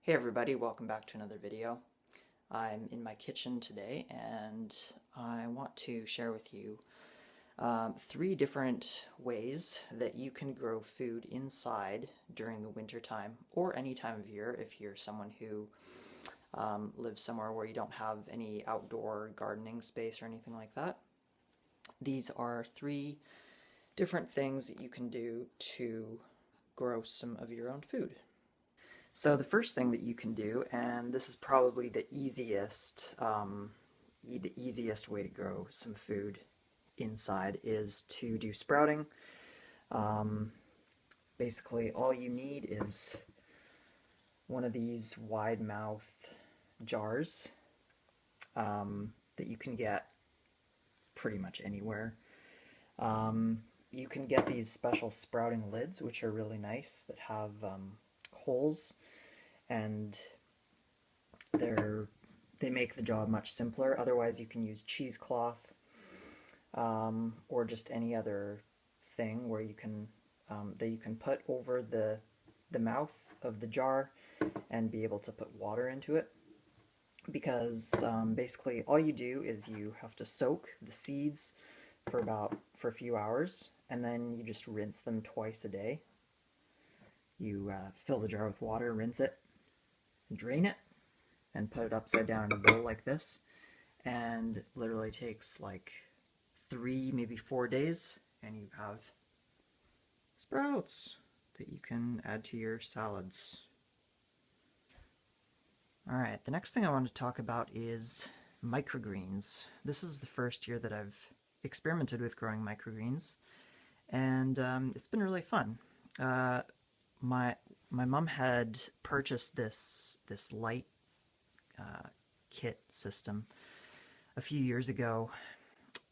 Hey everybody, welcome back to another video. I'm in my kitchen today and I want to share with you three different ways that you can grow food inside during the winter time or any time of year if you're someone who lives somewhere where you don't have any outdoor gardening space or anything like that. These are three different things that you can do to grow some of your own food. So the first thing that you can do, and this is probably the easiest way to grow some food inside, is to do sprouting. Um, Basically, all you need is one of these wide mouth jars that you can get pretty much anywhere. You can get these special sprouting lids, which are really nice, that have holes, and they make the job much simpler. Otherwise, you can use cheesecloth or just any other thing where you can that you can put over the mouth of the jar and be able to put water into it. Because basically all you do is you have to soak the seeds for a few hours, and then you just rinse them twice a day. You fill the jar with water, rinse it, drain it, and put it upside down in a bowl like this, and it literally takes like 3, maybe 4 days, and you have sprouts that you can add to your salads. Alright, the next thing I want to talk about is microgreens. This is the first year that I've experimented with growing microgreens, and it's been really fun. My mom had purchased this light kit system a few years ago,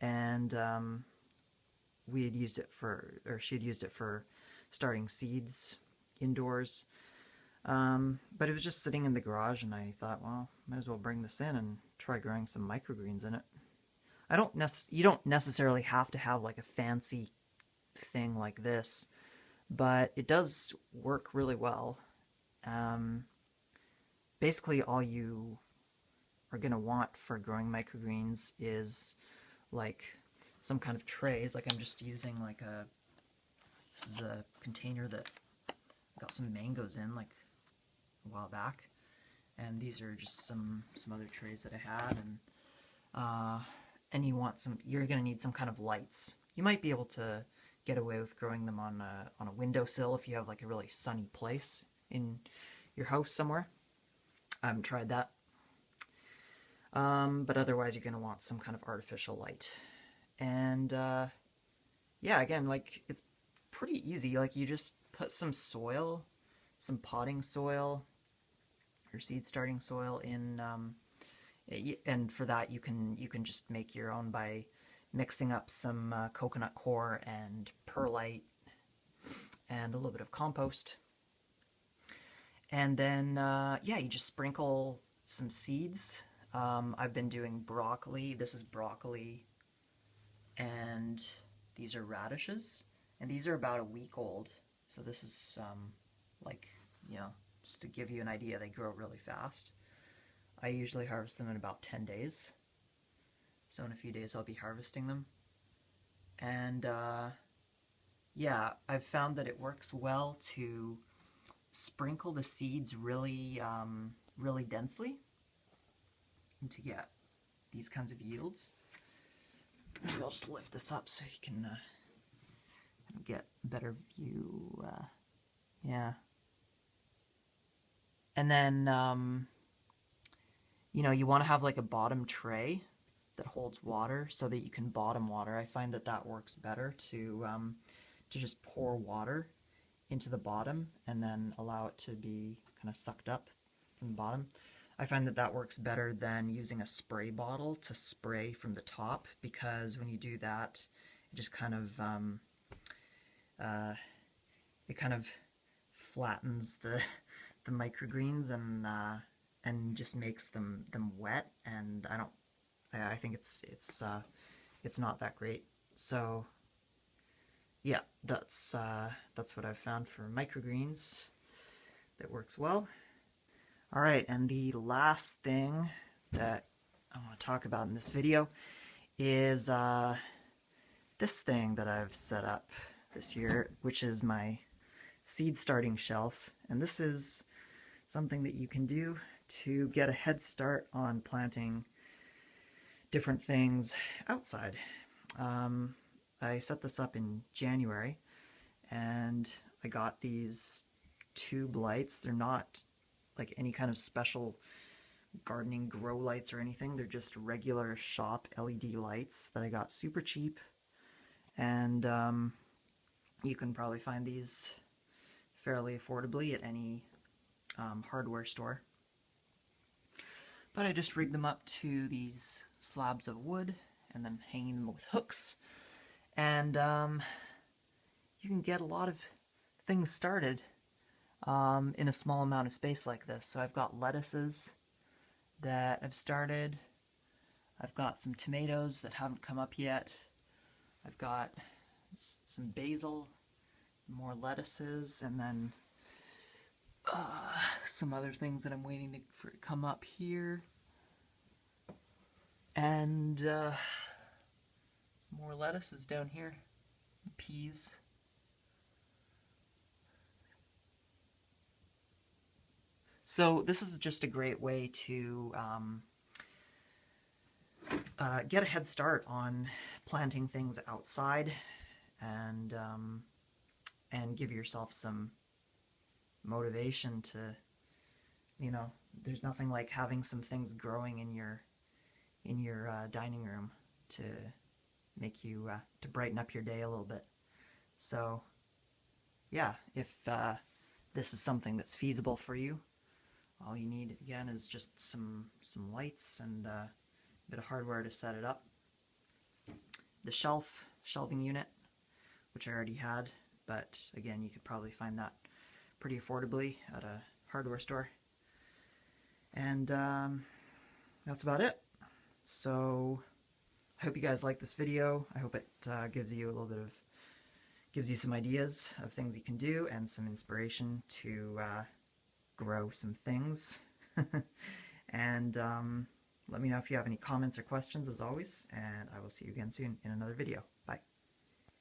and we had used it she had used it for starting seeds indoors. But it was just sitting in the garage, and I thought, well, might as well bring this in and try growing some microgreens in it. You don't necessarily have to have like a fancy thing like this, but it does work really well. Basically, all you are going to want for growing microgreens is like some kind of trays. Like I'm just using this is a container that got some mangoes in like a while back, and these are just some other trays that I had, and you're going to need some kind of lights. You might be able to get away with growing them on a windowsill if you have like a really sunny place in your house somewhere. I haven't tried that. But otherwise you're going to want some kind of artificial light. And yeah, again, like it's pretty easy. Like you just put some soil, some potting soil, or seed starting soil in, and for that you can just make your own by mixing up some coconut coir and perlite and a little bit of compost. And then, yeah, you just sprinkle some seeds. I've been doing broccoli. This is broccoli, and these are radishes, and these are about a week old. So this is like, you know, just to give you an idea, they grow really fast. I usually harvest them in about 10 days. So in a few days I'll be harvesting them. And yeah, I've found that it works well to sprinkle the seeds really, really densely and to get these kinds of yields. Maybe I'll just lift this up so you can get a better view. Yeah. And then, you know, you want to have like a bottom tray that holds water so that you can bottom water. I find that that works better to just pour water into the bottom and then allow it to be kind of sucked up from the bottom. I find that that works better than using a spray bottle to spray from the top, because when you do that, it just kind of flattens the microgreens and just makes them wet, and I think it's not that great. So yeah, that's what I've found for microgreens that works well. All right, and the last thing that I want to talk about in this video is this thing that I've set up this year, which is my seed starting shelf. And this is something that you can do to get a head start on planting different things outside. I set this up in January, and I got these tube lights. They're not like any kind of special gardening grow lights or anything. They're just regular shop LED lights that I got super cheap, and you can probably find these fairly affordably at any hardware store. But I just rigged them up to these slabs of wood and then hanging them with hooks, and you can get a lot of things started in a small amount of space like this. So I've got lettuces that I've started. I've got some tomatoes that haven't come up yet. I've got some basil, more lettuces, and then some other things that I'm waiting for to come up here. And some more lettuces down here. Peas. So this is just a great way to get a head start on planting things outside, and give yourself some motivation to, there's nothing like having some things growing in your dining room to make you to brighten up your day a little bit. So yeah, if this is something that's feasible for you, all you need again is just some lights and a bit of hardware to set it up. The shelving unit, which I already had, but again, you could probably find that pretty affordably at a hardware store. And that's about it. So I hope you guys like this video. I hope it gives you a little bit of, gives you some ideas of things you can do and some inspiration to grow some things. And let me know if you have any comments or questions, as always, and I will see you again soon in another video.